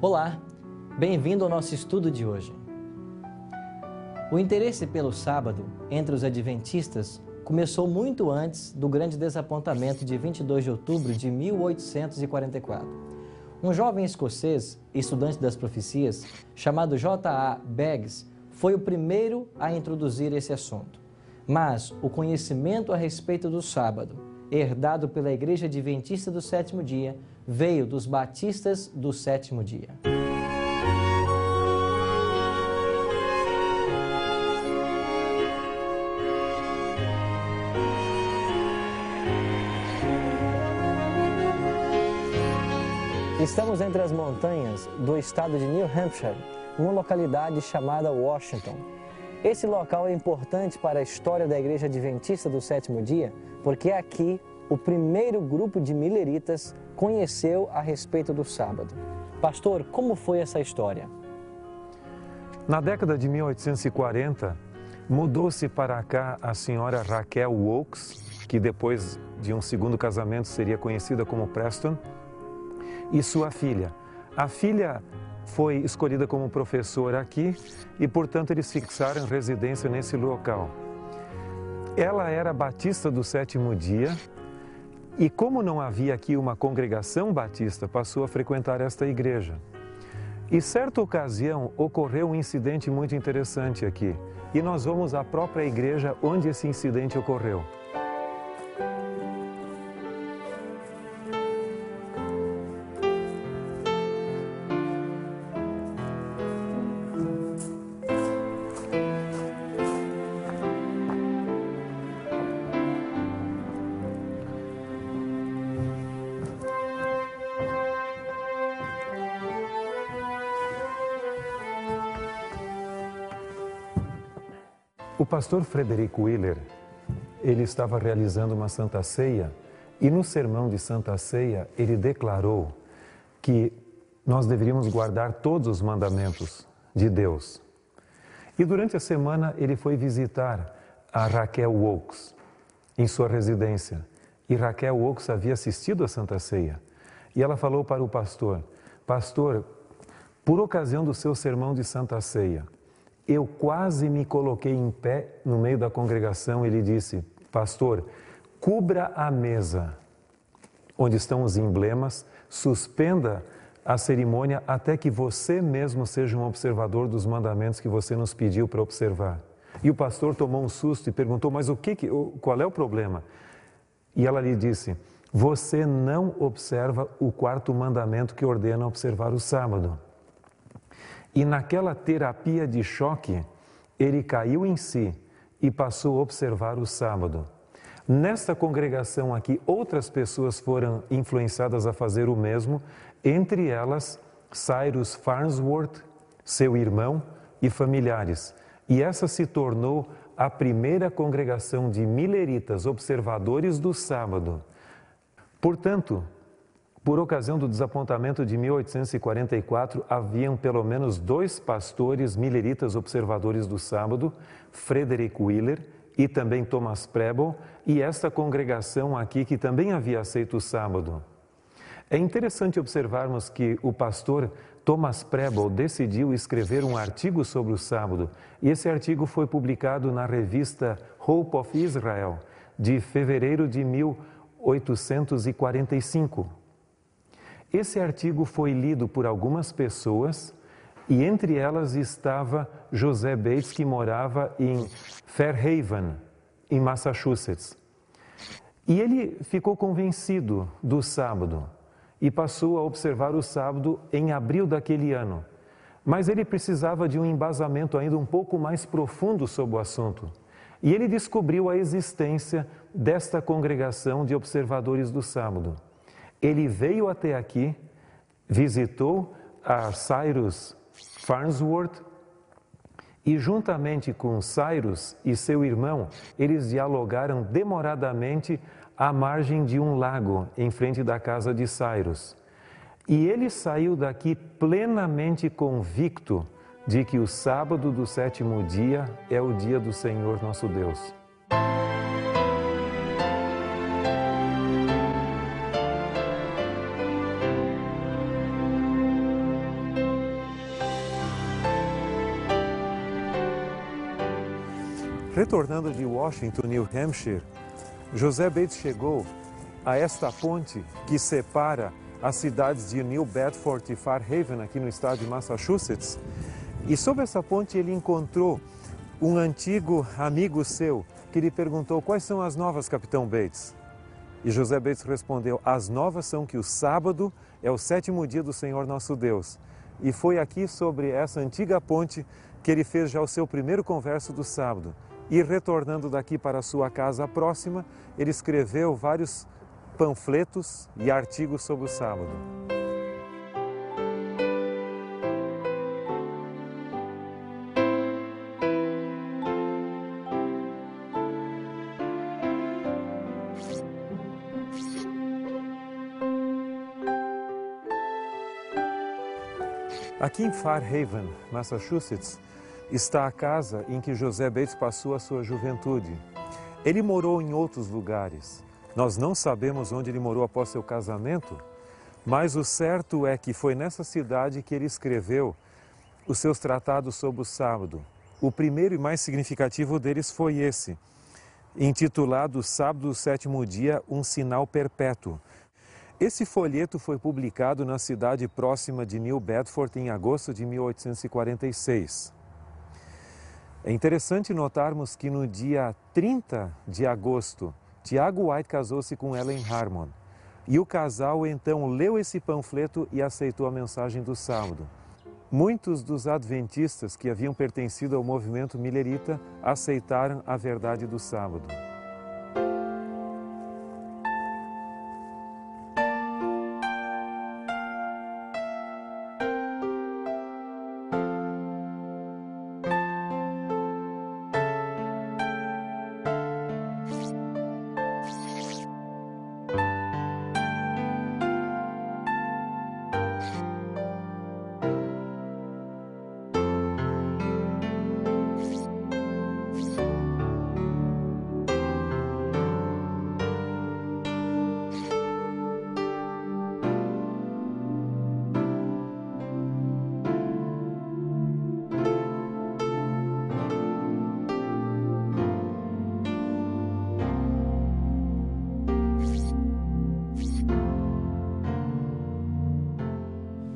Olá, bem-vindo ao nosso estudo de hoje. O interesse pelo sábado entre os adventistas começou muito antes do grande desapontamento de 22 de outubro de 1844. Um jovem escocês, estudante das profecias, chamado J.A. Beggs, foi o primeiro a introduzir esse assunto. Mas o conhecimento a respeito do sábado, herdado pela Igreja Adventista do Sétimo Dia, veio dos batistas do Sétimo Dia. Estamos entre as montanhas do estado de New Hampshire, numa localidade chamada Washington. Esse local é importante para a história da Igreja Adventista do Sétimo Dia, porque aqui o primeiro grupo de milleritas conheceu a respeito do sábado. Pastor, como foi essa história? Na década de 1840, mudou-se para cá a senhora Raquel Oakes, que depois de um segundo casamento seria conhecida como Preston, e sua filha. A filha foi escolhida como professora aqui e, portanto, eles fixaram residência nesse local. Ela era batista do Sétimo Dia e, como não havia aqui uma congregação batista, passou a frequentar esta igreja. E certa ocasião ocorreu um incidente muito interessante aqui e nós vamos à própria igreja onde esse incidente ocorreu. O pastor Frederick Wheeler, ele estava realizando uma Santa Ceia e no sermão de Santa Ceia ele declarou que nós deveríamos guardar todos os mandamentos de Deus. E durante a semana ele foi visitar a Raquel Oakes em sua residência. E Raquel Oakes havia assistido a Santa Ceia. E ela falou para o pastor: pastor, por ocasião do seu sermão de Santa Ceia, eu quase me coloquei em pé no meio da congregação. Ele disse: pastor, cubra a mesa onde estão os emblemas, suspenda a cerimônia até que você mesmo seja um observador dos mandamentos que você nos pediu para observar. E o pastor tomou um susto e perguntou: mas qual é o problema? E ela lhe disse: você não observa o quarto mandamento que ordena observar o sábado. E naquela terapia de choque, ele caiu em si e passou a observar o sábado. Nesta congregação aqui, outras pessoas foram influenciadas a fazer o mesmo, entre elas Cyrus Farnsworth, seu irmão e familiares. E essa se tornou a primeira congregação de milleritas observadores do sábado. Portanto, por ocasião do desapontamento de 1844, haviam pelo menos 2 pastores milleritas observadores do sábado, Frederick Wheeler e também Thomas Preble, e esta congregação aqui que também havia aceito o sábado. É interessante observarmos que o pastor Thomas Preble decidiu escrever um artigo sobre o sábado, e esse artigo foi publicado na revista Hope of Israel, de fevereiro de 1845. Esse artigo foi lido por algumas pessoas e entre elas estava José Bates, que morava em Fairhaven, em Massachusetts. E ele ficou convencido do sábado e passou a observar o sábado em abril daquele ano. Mas ele precisava de um embasamento ainda um pouco mais profundo sobre o assunto. E ele descobriu a existência desta congregação de observadores do sábado. Ele veio até aqui, visitou a Cyrus Farnsworth e juntamente com Cyrus e seu irmão, eles dialogaram demoradamente à margem de um lago em frente da casa de Cyrus. E ele saiu daqui plenamente convicto de que o sábado do sétimo dia é o dia do Senhor nosso Deus. Retornando de Washington, New Hampshire, José Bates chegou a esta ponte que separa as cidades de New Bedford e Fairhaven, aqui no estado de Massachusetts. E sobre essa ponte ele encontrou um antigo amigo seu que lhe perguntou: quais são as novas, capitão Bates? E José Bates respondeu: as novas são que o sábado é o 7º dia do Senhor nosso Deus. E foi aqui sobre essa antiga ponte que ele fez já o seu primeiro converso do sábado. E retornando daqui para a sua casa próxima, ele escreveu vários panfletos e artigos sobre o sábado. Aqui em Fairhaven, Massachusetts, está a casa em que José Bates passou a sua juventude. Ele morou em outros lugares. Nós não sabemos onde ele morou após seu casamento, mas o certo é que foi nessa cidade que ele escreveu os seus tratados sobre o sábado. O primeiro e mais significativo deles foi esse, intitulado Sábado do 7º Dia, um sinal perpétuo. Esse folheto foi publicado na cidade próxima de New Bedford em agosto de 1846. É interessante notarmos que no dia 30 de agosto, Tiago White casou-se com Ellen Harmon. E o casal então leu esse panfleto e aceitou a mensagem do sábado. Muitos dos adventistas que haviam pertencido ao movimento millerita aceitaram a verdade do sábado.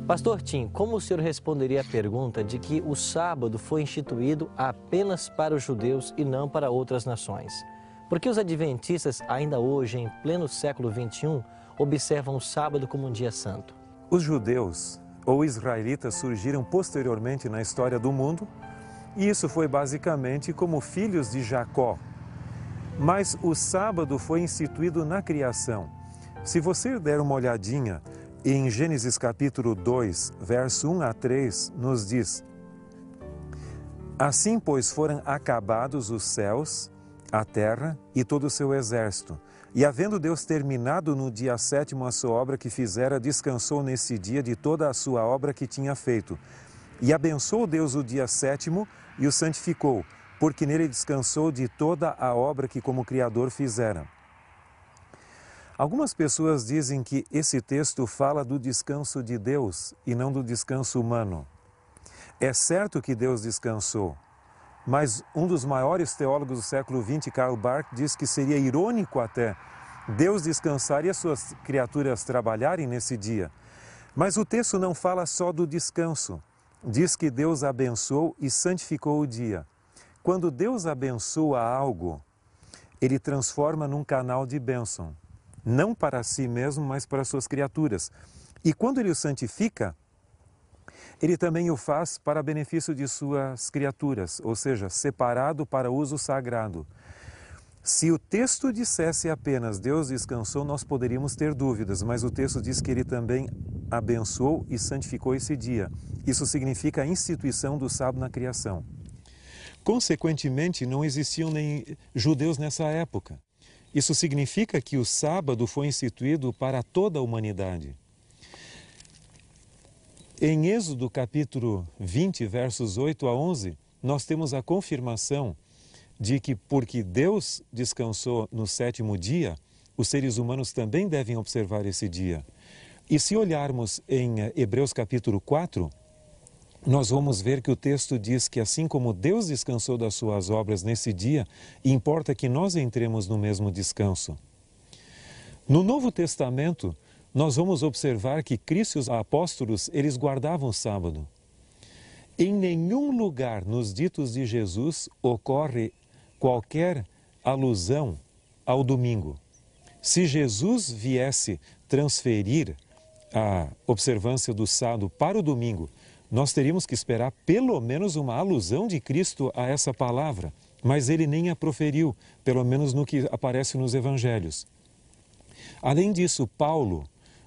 Pastor Tim, como o senhor responderia à pergunta de que o sábado foi instituído apenas para os judeus e não para outras nações? Por que os adventistas, ainda hoje, em pleno século XXI, observam o sábado como um dia santo? Os judeus ou israelitas surgiram posteriormente na história do mundo, e isso foi basicamente como filhos de Jacó. Mas o sábado foi instituído na criação. Se você der uma olhadinha em Gênesis capítulo 2, verso 1 a 3, nos diz: assim, pois, foram acabados os céus, a terra e todo o seu exército. E havendo Deus terminado no dia 7º a sua obra que fizera, descansou nesse dia de toda a sua obra que tinha feito. E abençoou Deus o dia 7º e o santificou, porque nele descansou de toda a obra que como Criador fizera. Algumas pessoas dizem que esse texto fala do descanso de Deus e não do descanso humano. É certo que Deus descansou, mas um dos maiores teólogos do século XX, Karl Barth, diz que seria irônico até Deus descansar e as suas criaturas trabalharem nesse dia. Mas o texto não fala só do descanso. Diz que Deus abençoou e santificou o dia. Quando Deus abençoa algo, Ele transforma num canal de bênção. Não para si mesmo, mas para suas criaturas. E quando Ele o santifica, Ele também o faz para benefício de suas criaturas, ou seja, separado para uso sagrado. Se o texto dissesse apenas Deus descansou, nós poderíamos ter dúvidas, mas o texto diz que Ele também abençoou e santificou esse dia. Isso significa a instituição do sábado na criação. Consequentemente, não existiam nem judeus nessa época. Isso significa que o sábado foi instituído para toda a humanidade. Em Êxodo capítulo 20, versos 8 a 11, nós temos a confirmação de que porque Deus descansou no 7º dia, os seres humanos também devem observar esse dia. E se olharmos em Hebreus capítulo 4, nós vamos ver que o texto diz que assim como Deus descansou das suas obras nesse dia, importa que nós entremos no mesmo descanso. No Novo Testamento, nós vamos observar que Cristo e os apóstolos, eles guardavam o sábado. Em nenhum lugar nos ditos de Jesus ocorre qualquer alusão ao domingo. Se Jesus viesse transferir a observância do sábado para o domingo, nós teríamos que esperar pelo menos uma alusão de Cristo a essa palavra, mas ele nem a proferiu, pelo menos no que aparece nos evangelhos. Além disso, Paulo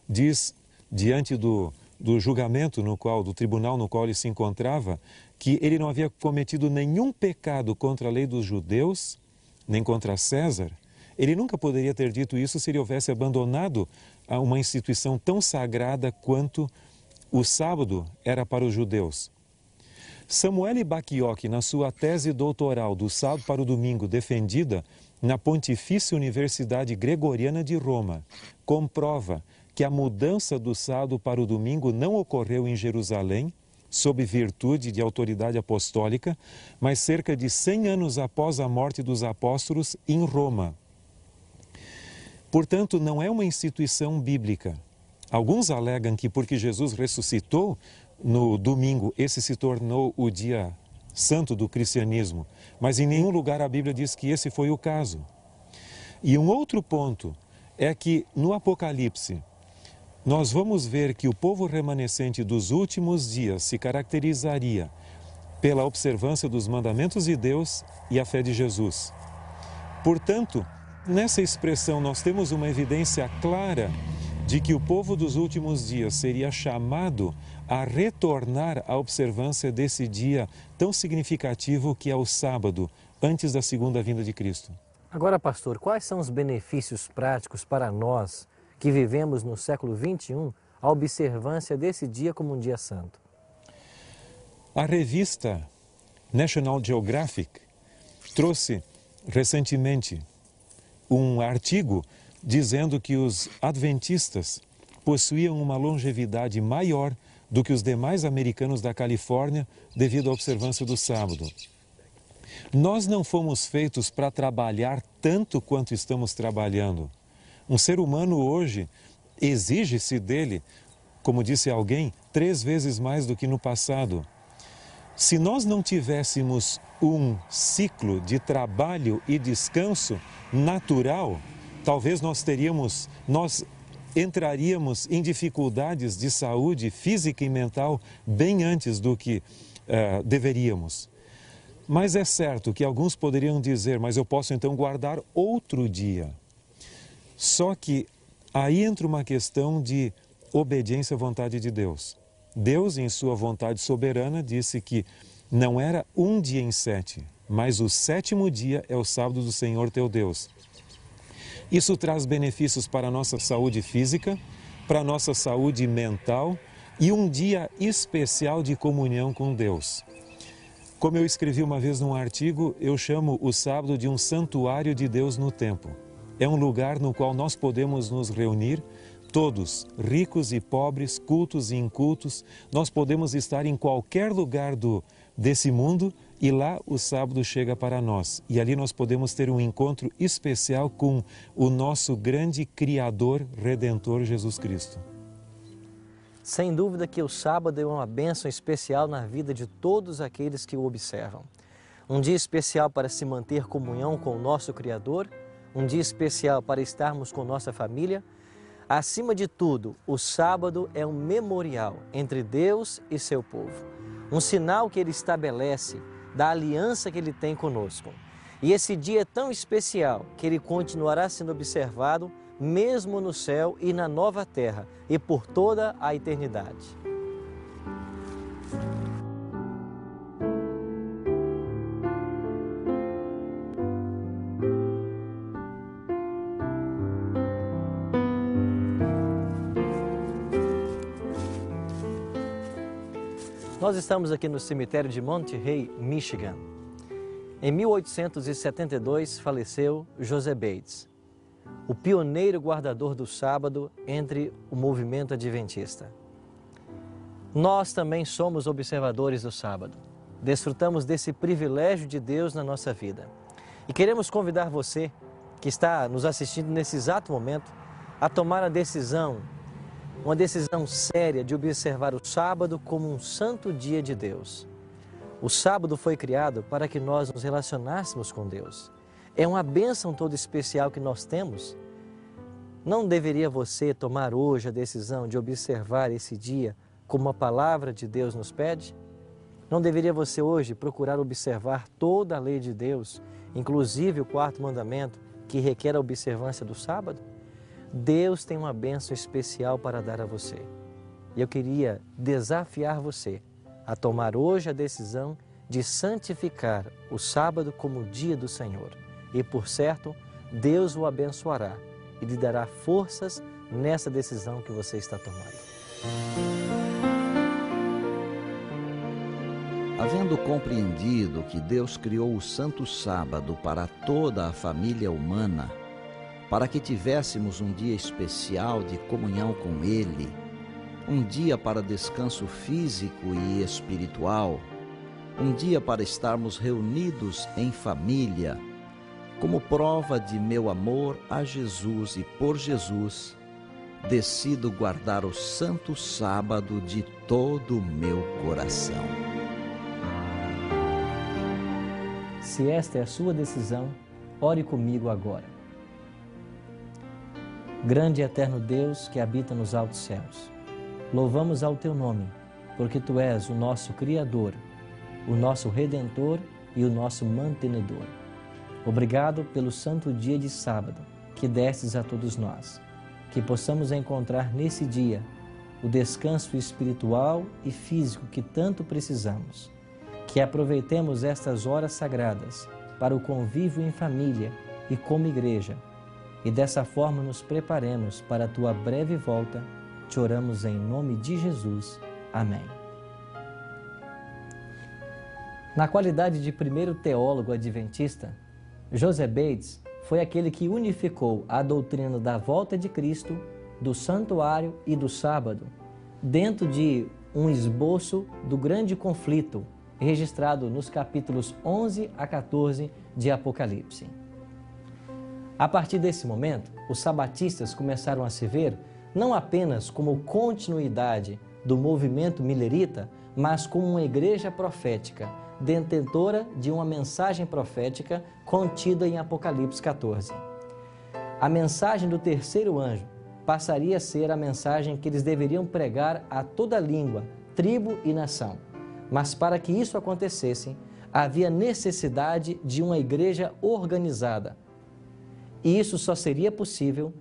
diz, diante do julgamento do tribunal no qual ele se encontrava, que ele não havia cometido nenhum pecado contra a lei dos judeus, nem contra César. Ele nunca poderia ter dito isso se ele houvesse abandonado uma instituição tão sagrada quanto o sábado era para os judeus. Samuel Bacchiocchi, na sua tese doutoral do sábado para o domingo, defendida na Pontifícia Universidade Gregoriana de Roma, comprova que a mudança do sábado para o domingo não ocorreu em Jerusalém, sob virtude de autoridade apostólica, mas cerca de 100 anos após a morte dos apóstolos em Roma. Portanto, não é uma instituição bíblica. Alguns alegam que porque Jesus ressuscitou no domingo, esse se tornou o dia santo do cristianismo, mas em nenhum lugar a Bíblia diz que esse foi o caso. E um outro ponto é que no Apocalipse, nós vamos ver que o povo remanescente dos últimos dias se caracterizaria pela observância dos mandamentos de Deus e a fé de Jesus. Portanto, nessa expressão nós temos uma evidência clara de que o povo dos últimos dias seria chamado a retornar à observância desse dia tão significativo que é o sábado, antes da segunda vinda de Cristo. Agora, pastor, quais são os benefícios práticos para nós que vivemos no século XXI a observância desse dia como um dia santo? A revista National Geographic trouxe recentemente um artigo dizendo que os adventistas possuíam uma longevidade maior do que os demais americanos da Califórnia devido à observância do sábado. Nós não fomos feitos para trabalhar tanto quanto estamos trabalhando. Um ser humano hoje exige-se dele, como disse alguém, 3 vezes mais do que no passado. Se nós não tivéssemos um ciclo de trabalho e descanso natural, talvez nós entraríamos em dificuldades de saúde física e mental bem antes do que deveríamos. Mas é certo que alguns poderiam dizer, mas eu posso então guardar outro dia. Só que aí entra uma questão de obediência à vontade de Deus. Deus, em sua vontade soberana, disse que não era um dia em 7, mas o 7º dia é o sábado do Senhor teu Deus. Isso traz benefícios para a nossa saúde física, para a nossa saúde mental e um dia especial de comunhão com Deus. Como eu escrevi uma vez num artigo, eu chamo o sábado de um santuário de Deus no templo. É um lugar no qual nós podemos nos reunir, todos, ricos e pobres, cultos e incultos, nós podemos estar em qualquer lugar desse mundo e lá o sábado chega para nós. E ali nós podemos ter um encontro especial com o nosso grande Criador, Redentor Jesus Cristo. Sem dúvida que o sábado é uma bênção especial na vida de todos aqueles que o observam. Um dia especial para se manter comunhão com o nosso Criador, um dia especial para estarmos com nossa família. Acima de tudo, o sábado é um memorial entre Deus e seu povo. Um sinal que Ele estabelece da aliança que Ele tem conosco. E esse dia é tão especial que ele continuará sendo observado mesmo no céu e na nova terra e por toda a eternidade. Nós estamos aqui no cemitério de Monterey, Michigan. Em 1872 faleceu José Bates, o pioneiro guardador do sábado entre o movimento adventista. Nós também somos observadores do sábado. Desfrutamos desse privilégio de Deus na nossa vida. E queremos convidar você, que está nos assistindo nesse exato momento, a tomar a decisão, uma decisão séria de observar o sábado como um santo dia de Deus. O sábado foi criado para que nós nos relacionássemos com Deus. É uma bênção toda especial que nós temos. Não deveria você tomar hoje a decisão de observar esse dia como a palavra de Deus nos pede? Não deveria você hoje procurar observar toda a lei de Deus, inclusive o quarto mandamento, que requer a observância do sábado? Deus tem uma bênção especial para dar a você. E eu queria desafiar você a tomar hoje a decisão de santificar o sábado como o dia do Senhor. E, por certo, Deus o abençoará e lhe dará forças nessa decisão que você está tomando. Havendo compreendido que Deus criou o santo sábado para toda a família humana, para que tivéssemos um dia especial de comunhão com Ele, um dia para descanso físico e espiritual, um dia para estarmos reunidos em família, como prova de meu amor a Jesus e por Jesus, decido guardar o santo sábado de todo o meu coração. Se esta é a sua decisão, ore comigo agora. Grande e eterno Deus que habita nos altos céus, louvamos ao Teu nome, porque Tu és o nosso Criador, o nosso Redentor e o nosso Mantenedor. Obrigado pelo santo dia de sábado que destes a todos nós, que possamos encontrar nesse dia o descanso espiritual e físico que tanto precisamos, que aproveitemos estas horas sagradas para o convívio em família e como igreja, e dessa forma nos preparemos para a Tua breve volta. Te oramos em nome de Jesus. Amém. Na qualidade de primeiro teólogo adventista, José Bates foi aquele que unificou a doutrina da volta de Cristo, do santuário e do sábado, dentro de um esboço do grande conflito registrado nos capítulos 11 a 14 de Apocalipse. A partir desse momento, os sabatistas começaram a se ver não apenas como continuidade do movimento milerita, mas como uma igreja profética, detentora de uma mensagem profética contida em Apocalipse 14. A mensagem do terceiro anjo passaria a ser a mensagem que eles deveriam pregar a toda língua, tribo e nação. Mas para que isso acontecesse, havia necessidade de uma igreja organizada. E isso só seria possível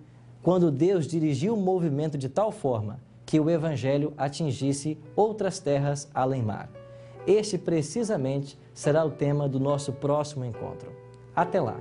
quando Deus dirigiu o movimento de tal forma que o Evangelho atingisse outras terras além-mar. Este, precisamente, será o tema do nosso próximo encontro. Até lá!